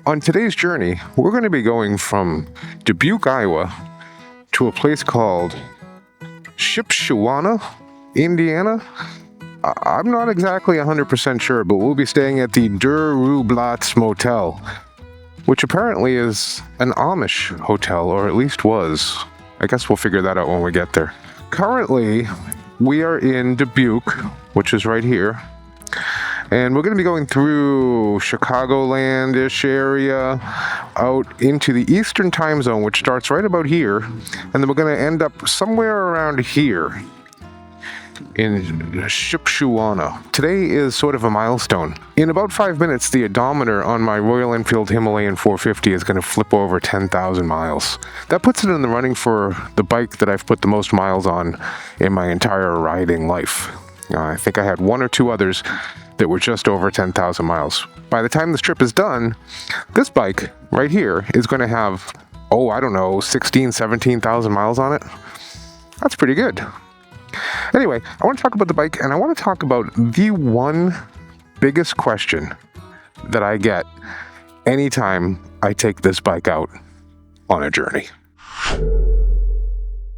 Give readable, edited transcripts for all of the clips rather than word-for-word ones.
On today's journey, we're going to be going from Dubuque, Iowa, to a place called Shipshewana, Indiana. I'm not exactly 100% sure, but we'll be staying at the Der Ruhplatz Motel, which apparently is an Amish hotel, or at least was. I guess we'll figure that out when we get there. Currently, we are in Dubuque, which is right here. And we're going to be going through Chicagoland-ish area, out into the Eastern time zone, which starts right about here. And then we're going to end up somewhere around here in Shipshewana. Today is sort of a milestone. In about 5 minutes, the odometer on my Royal Enfield Himalayan 450 is going to flip over 10,000 miles. That puts it in the running for the bike that I've put the most miles on in my entire riding life. I think I had one or two others that were just over 10,000 miles. By the time this trip is done, this bike right here is going to have, 16, 17,000 miles on it. That's pretty good. Anyway, I want to talk about the bike, and I want to talk about the one biggest question that I get anytime I take this bike out on a journey.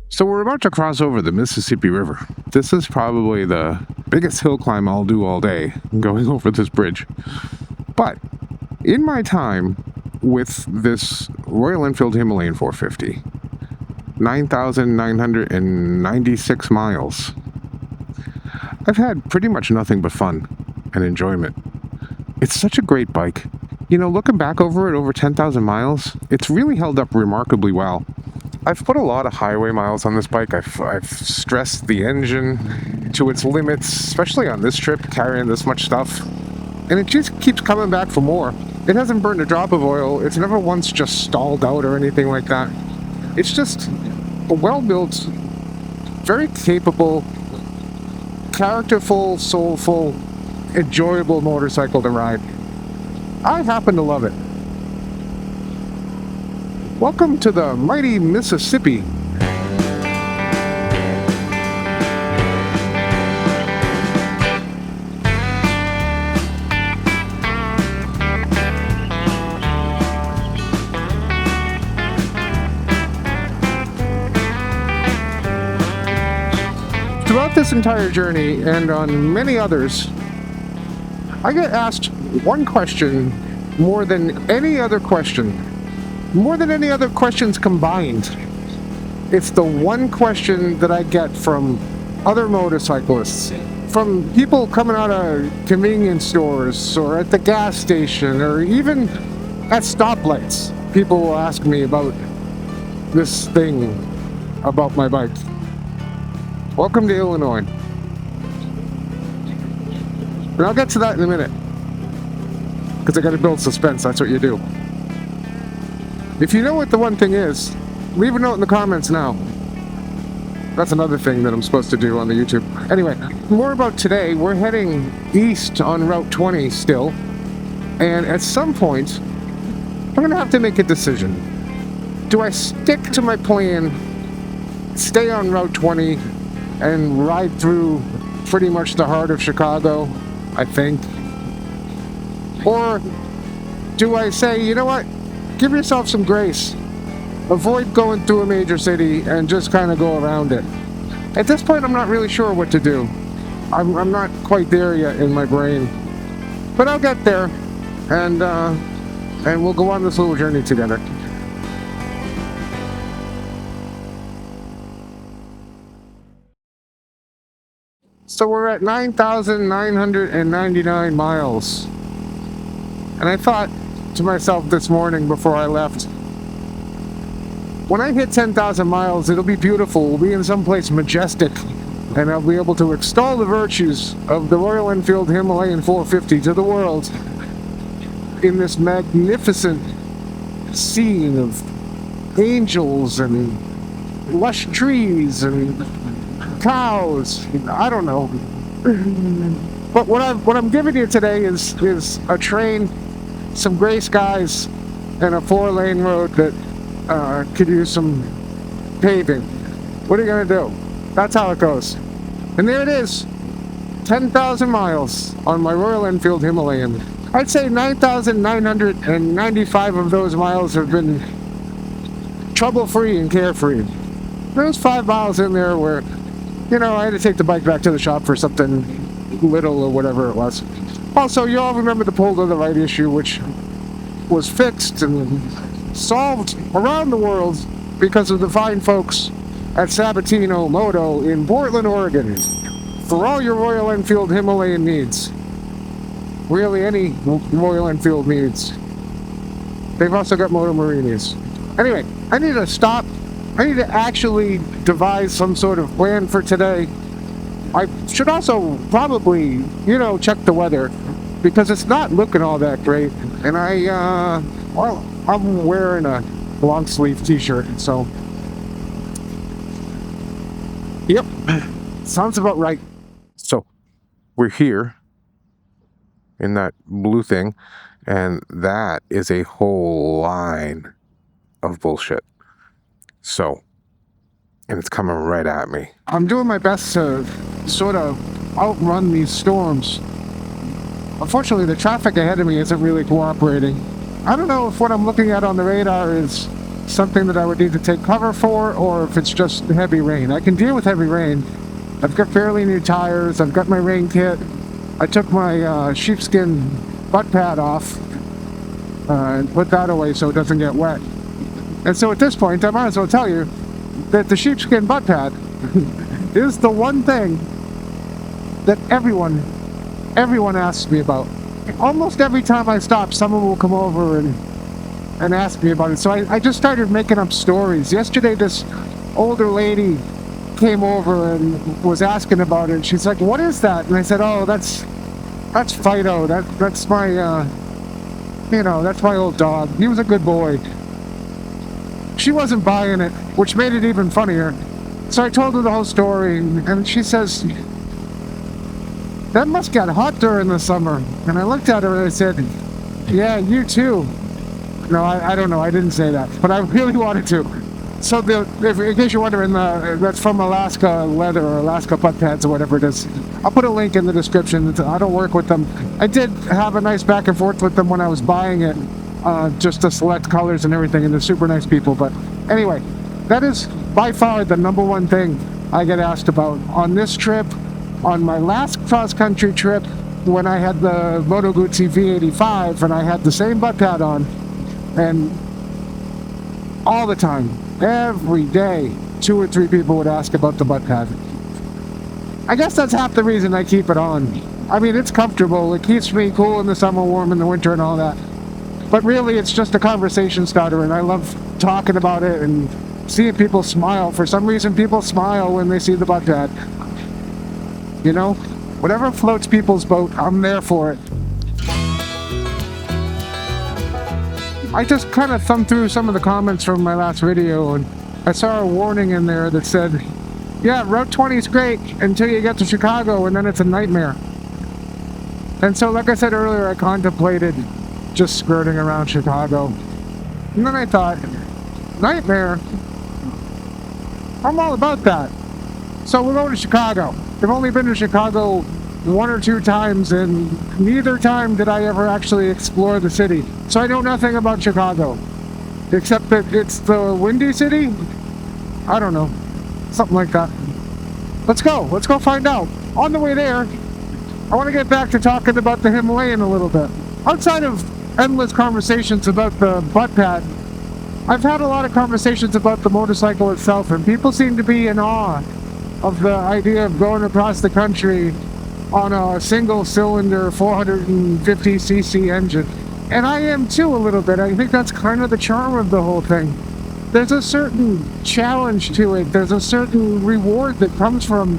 So we're about to cross over the Mississippi River. This is probably the biggest hill climb I'll do all day, going over this bridge. But in my time with this Royal Enfield Himalayan 450, 9,996 miles, I've had pretty much nothing but fun and enjoyment. It's such a great bike. You know, looking back over it over 10,000 miles, it's really held up remarkably well. I've put a lot of highway miles on this bike. I've stressed the engine to its limits, especially on this trip, carrying this much stuff. And it just keeps coming back for more. It hasn't burned a drop of oil. It's never once just stalled out or anything like that. It's just a well-built, very capable, characterful, soulful, enjoyable motorcycle to ride. I happen to love it. Welcome to the mighty Mississippi. Throughout this entire journey, and on many others, I get asked one question more than any other question. More than any other questions combined. It's the one question that I get from other motorcyclists, from people coming out of convenience stores or at the gas station or even at stoplights. People will ask me about this thing about my bike. Welcome to Illinois. And I'll get to that in a minute, because I gotta build suspense. That's what you do. If you know what the one thing is, leave a note in the comments now. That's another thing that I'm supposed to do on the YouTube. Anyway, more about today. We're heading east on Route 20 still. And at some point, I'm going to have to make a decision. Do I stick to my plan, stay on Route 20, and ride through pretty much the heart of Chicago, I think? Or do I say, you know what? Give yourself some grace. Avoid going through a major city and just kind of go around it. At this point, I'm not really sure what to do. I'm not quite there yet in my brain. But I'll get there, and we'll go on this little journey together. So we're at 9,999 miles. And I thought to myself this morning before I left, when I hit 10,000 miles, it'll be beautiful. We'll be in someplace majestic, and I'll be able to extol the virtues of the Royal Enfield Himalayan 450 to the world in this magnificent scene of angels and lush trees and cows. I don't know. But what I'm giving you today is a train, some gray skies, and a 4-lane road that could use some paving. What are you gonna do? That's how it goes. And there it is, 10,000 miles on my Royal Enfield Himalayan. I'd say 9,995 of those miles have been trouble-free and carefree. There's 5 miles in there where, I had to take the bike back to the shop for something little or whatever it was. Also, you all remember the pull to the right issue, which was fixed and solved around the world because of the fine folks at Sabatino Moto in Portland, Oregon. For all your Royal Enfield Himalayan needs. Really, any Royal Enfield needs. They've also got Moto Marinis. Anyway, I need to stop. I need to actually devise some sort of plan for today. I should also probably, check the weather, because it's not looking all that great. And I'm wearing a long sleeve t-shirt, so. Yep, sounds about right. So, we're here in that blue thing, and that is a whole line of bullshit. So, and it's coming right at me. I'm doing my best to sort of outrun these storms. Unfortunately, the traffic ahead of me isn't really cooperating. I don't know if what I'm looking at on the radar is something that I would need to take cover for, or if it's just heavy rain. I can deal with heavy rain. I've got fairly new tires, I've got my rain kit. I took my sheepskin butt pad off and put that away so it doesn't get wet. And so at this point, I might as well tell you that the sheepskin butt pad is the one thing that everyone asks me about. Almost every time I stop, someone will come over and ask me about it. So I just started making up stories. Yesterday, this older lady came over and was asking about it. She's like, "What is that?" And I said, "Oh, that's Fido. That's my that's my old dog. He was a good boy." She wasn't buying it, which made it even funnier. So I told her the whole story, and she says, "That must get hot during the summer." And I looked at her and I said, "Yeah, you too." No, I don't know. I didn't say that, but I really wanted to. So, in case you're wondering, that's from Alaska Leather or Alaska Butt Pads or whatever it is. I'll put a link in the description. I don't work with them. I did have a nice back and forth with them when I was buying it, just to select colors and everything, and they're super nice people. But anyway, that is by far the number one thing I get asked about on this trip. On my last cross-country trip, when I had the Moto Guzzi V85 and I had the same butt pad on, and all the time, every day, 2 or 3 people would ask about the butt pad. I guess that's half the reason I keep it on. I mean, it's comfortable. It keeps me cool in the summer, warm in the winter, and all that. But really, it's just a conversation starter, and I love talking about it and seeing people smile. For some reason, people smile when they see the butt pad. Whatever floats people's boat, I'm there for it. I just kind of thumbed through some of the comments from my last video, and I saw a warning in there that said, "Yeah, Route 20 is great until you get to Chicago, and then it's a nightmare." And so, like I said earlier, I contemplated just skirting around Chicago. And then I thought, nightmare? I'm all about that. So we're going to Chicago. I've only been to Chicago 1 or 2 times, and neither time did I ever actually explore the city. So I know nothing about Chicago, except that it's the windy city? I don't know. Something like that. Let's go find out. On the way there, I want to get back to talking about the Himalayan a little bit. Outside of endless conversations about the butt pad, I've had a lot of conversations about the motorcycle itself, and people seem to be in awe of the idea of going across the country on a single-cylinder 450cc engine. And I am too, a little bit. I think that's kind of the charm of the whole thing. There's a certain challenge to it. There's a certain reward that comes from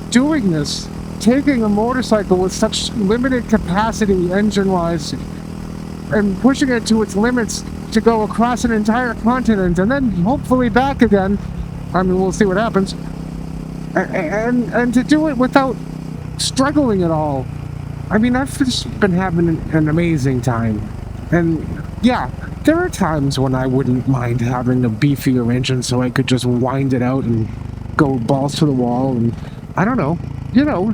doing this. Taking a motorcycle with such limited capacity engine-wise and pushing it to its limits to go across an entire continent and then hopefully back again. I mean, we'll see what happens. And to do it without struggling at all. I mean, I've just been having an amazing time. And yeah, there are times when I wouldn't mind having a beefier engine so I could just wind it out and go balls to the wall and, I don't know,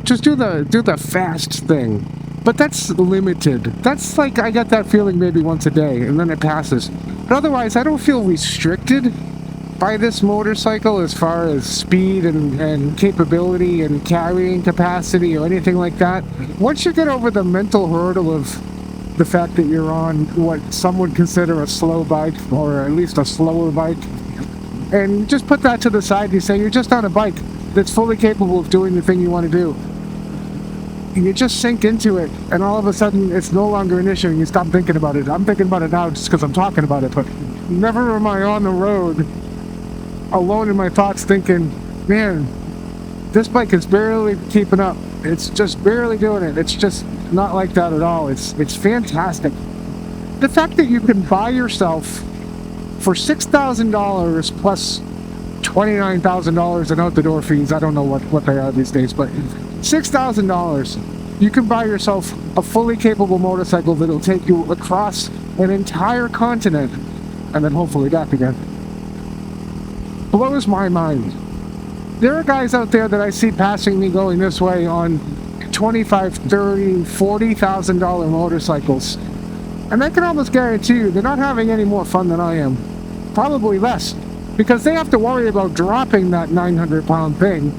just do the fast thing. But that's limited. That's like, I get that feeling maybe once a day, and then it passes. But otherwise, I don't feel restricted by this motorcycle as far as speed and capability and carrying capacity or anything like that. Once you get over the mental hurdle of the fact that you're on what some would consider a slow bike, or at least a slower bike, and just put that to the side, you say you're just on a bike that's fully capable of doing the thing you want to do. You just sink into it, and all of a sudden it's no longer an issue, and you stop thinking about it. I'm thinking about it now just because I'm talking about it, but never am I on the road alone in my thoughts thinking, man, this bike is barely keeping up. It's just barely doing it. It's just not like that at all. It's fantastic. The fact that you can buy yourself for $6,000 plus $29,000 in out-the-door fees, I don't know what they are these days, but $6,000, you can buy yourself a fully capable motorcycle that'll take you across an entire continent and then hopefully back again. Blows my mind. There are guys out there that I see passing me going this way on $25,000, $30,000, $40,000 motorcycles, and I can almost guarantee you they're not having any more fun than I am. Probably less, because they have to worry about dropping that 900-pound thing,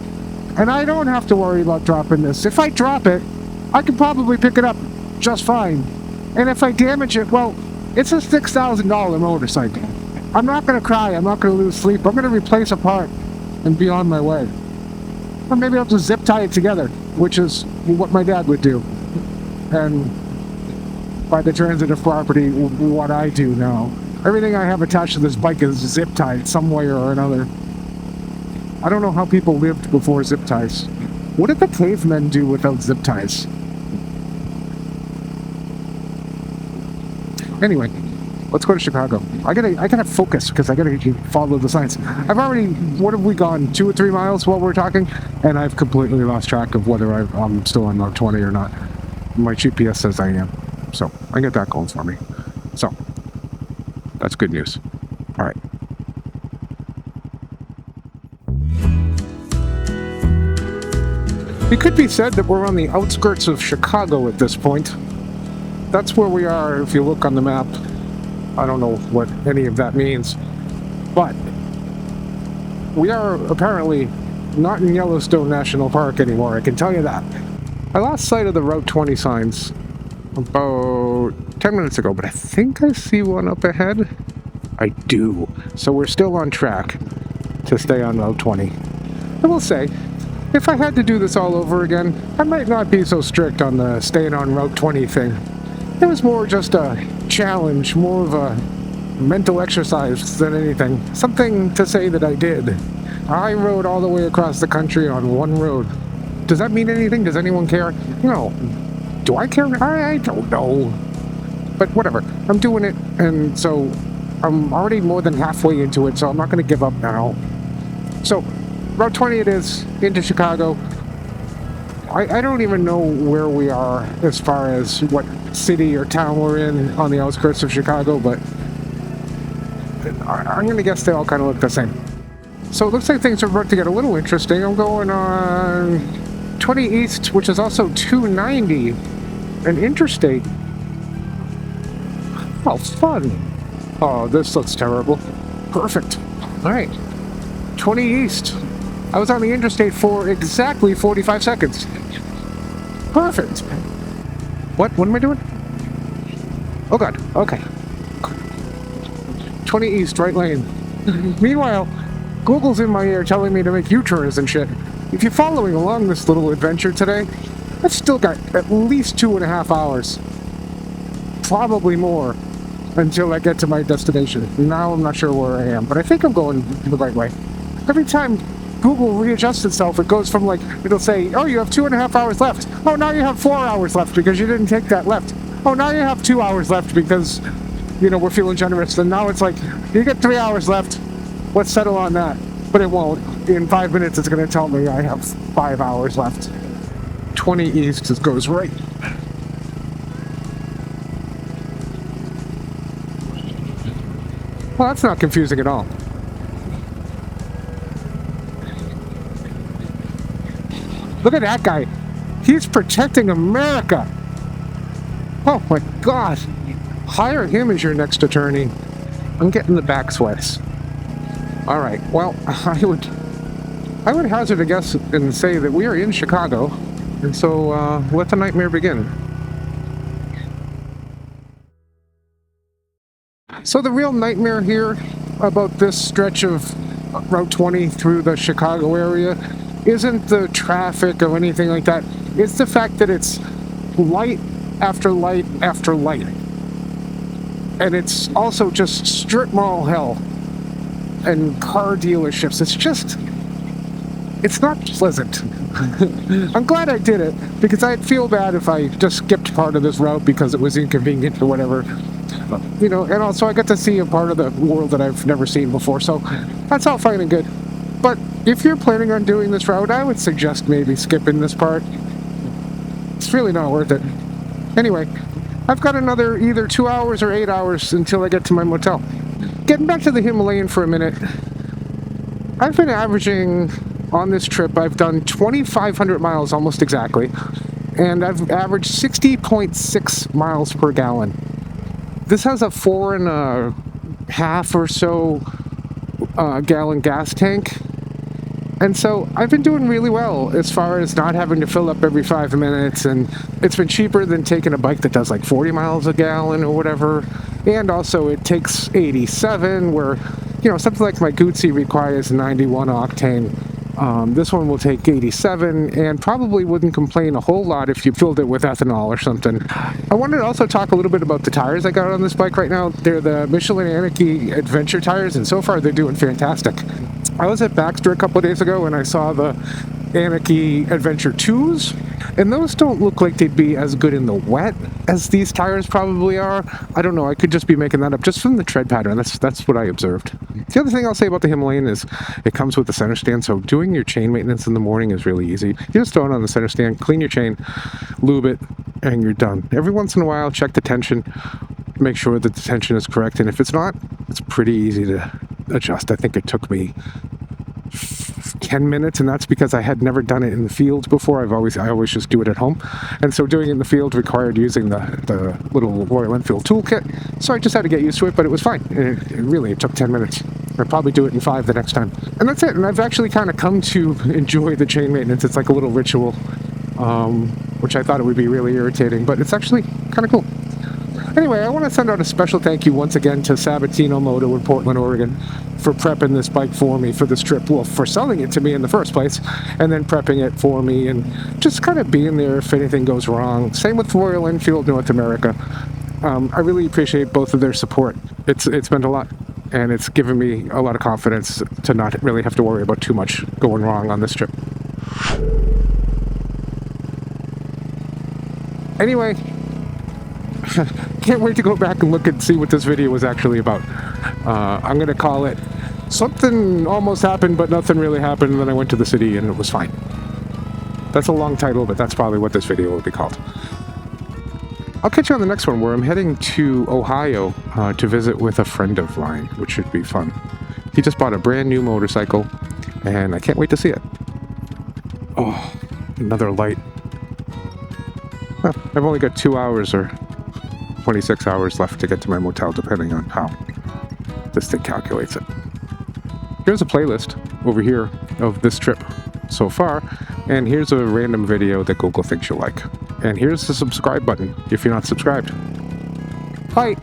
and I don't have to worry about dropping this. If I drop it, I can probably pick it up just fine, and if I damage it, well, it's a $6,000 motorcycle. I'm not going to cry, I'm not going to lose sleep, I'm going to replace a part and be on my way. Or maybe I'll just zip tie it together, which is what my dad would do. And by the transitive property, what I do now. Everything I have attached to this bike is zip tied some way or another. I don't know how people lived before zip ties. What did the cavemen do without zip ties? Anyway, let's go to Chicago. I gotta focus because I gotta follow the signs. I've already, what have we gone, 2 or 3 miles while we're talking? And I've completely lost track of whether I'm still on Route 20 or not. My GPS says I am. So, I get that going for me. So, that's good news. Alright. It could be said that we're on the outskirts of Chicago at this point. That's where we are if you look on the map. I don't know what any of that means, but we are apparently not in Yellowstone National Park anymore, I can tell you that. I lost sight of the Route 20 signs about 10 minutes ago, but I think I see one up ahead. I do. So we're still on track to stay on Route 20. I will say, if I had to do this all over again, I might not be so strict on the staying on Route 20 thing. It was more just a challenge, more of a mental exercise than anything. Something to say that I did. I rode all the way across the country on one road. Does that mean anything? Does anyone care? No. Do I care? I don't know. But whatever. I'm doing it, and so I'm already more than halfway into it, so I'm not going to give up now. So, Route 20 it is, into Chicago. I don't even know where we are as far as what city or town we're in on the outskirts of Chicago, but I'm going to guess they all kind of look the same. So it looks like things are about to get a little interesting. I'm going on 20 East, which is also 290, an interstate. Oh, fun. Oh, this looks terrible. Perfect. All right. 20 East. I was on the interstate for exactly 45 seconds. Perfect. What? What am I doing? Oh god. Okay. 20 East, right lane. Meanwhile, Google's in my ear telling me to make U-turns and shit. If you're following along this little adventure today, I've still got at least 2.5 hours. Probably more until I get to my destination. Now I'm not sure where I am, but I think I'm going the right way. Every time Google readjusts itself, it goes from like, it'll say, oh, you have 2.5 hours left. Oh, now you have 4 hours left because you didn't take that left. Oh, now you have 2 hours left because, you know, we're feeling generous. And now it's like, you get 3 hours left. Let's settle on that. But it won't. In 5 minutes, it's going to tell me I have 5 hours left. 20 East just goes right. Well, that's not confusing at all. Look at that guy. He's protecting America. Oh my god! Hire him as your next attorney. I'm getting the back sweats. Alright, well, I would hazard a guess and say that we are in Chicago, and so let the nightmare begin. So the real nightmare here about this stretch of Route 20 through the Chicago area isn't the traffic or anything like that. It's the fact that it's light after light after light. And it's also just strip mall hell and car dealerships. It's not pleasant. I'm glad I did it, because I'd feel bad if I just skipped part of this route because it was inconvenient or whatever. You know, and also I got to see a part of the world that I've never seen before, so that's all fine and good. But if you're planning on doing this route, I would suggest maybe skipping this part. It's really not worth it. Anyway, I've got another either 2 hours or 8 hours until I get to my motel. Getting back to the Himalayan for a minute, I've been averaging on this trip, I've done 2,500 miles almost exactly, and I've averaged 60.6 miles per gallon. This has a 4.5 or so gallon gas tank, and so I've been doing really well as far as not having to fill up every 5 minutes, and it's been cheaper than taking a bike that does like 40 miles a gallon or whatever. And also it takes 87, where, you know, something like my Gucci requires 91 octane. This one will take 87 and probably wouldn't complain a whole lot if you filled it with ethanol or something. I wanted to also talk a little bit about the tires I got on this bike right now. They're the Michelin Anarchy Adventure tires, and so far they're doing fantastic. I was at Baxter a couple of days ago and I saw the Anarchy Adventure 2s, and those don't look like they'd be as good in the wet as these tires probably are. I don't know, I could just be making that up just from the tread pattern. That's what I observed. The other thing I'll say about the Himalayan is it comes with a center stand, so doing your chain maintenance in the morning is really easy. You just throw it on the center stand, clean your chain, lube it, and you're done. Every once in a while, check the tension, make sure that the tension is correct, and if it's not, it's pretty easy to adjust. I think it took me 10 minutes, and that's because I had never done it in the field before. I always just do it at home, and so doing it in the field required using the little Royal Enfield toolkit, so I just had to get used to it, but it was fine. It took 10 minutes. I'll probably do it in 5 the next time, and that's it. And I've actually kind of come to enjoy the chain maintenance. It's like a little ritual, which I thought it would be really irritating, but it's actually kind of cool. Anyway, I want to send out a special thank you once again to Sabatino Moto in Portland, Oregon, for prepping this bike for me for this trip. Well, for selling it to me in the first place, and then prepping it for me, and just kind of being there if anything goes wrong. Same with Royal Enfield North America. I really appreciate both of their support. It's meant a lot, and it's given me a lot of confidence to not really have to worry about too much going wrong on this trip. Anyway, can't wait to go back and look and see what this video was actually about. I'm going to call it Something Almost Happened But Nothing Really Happened, and then I went to the city and it was fine. That's a long title, but that's probably what this video will be called. I'll catch you on the next one, where I'm heading to Ohio to visit with a friend of mine, which should be fun. He just bought a brand new motorcycle, and I can't wait to see it. Oh, another light. Well, I've only got 2 hours or 26 hours left to get to my motel, depending on how this thing calculates it. Here's a playlist over here of this trip so far, and here's a random video that Google thinks you'll like. And here's the subscribe button if you're not subscribed. Bye!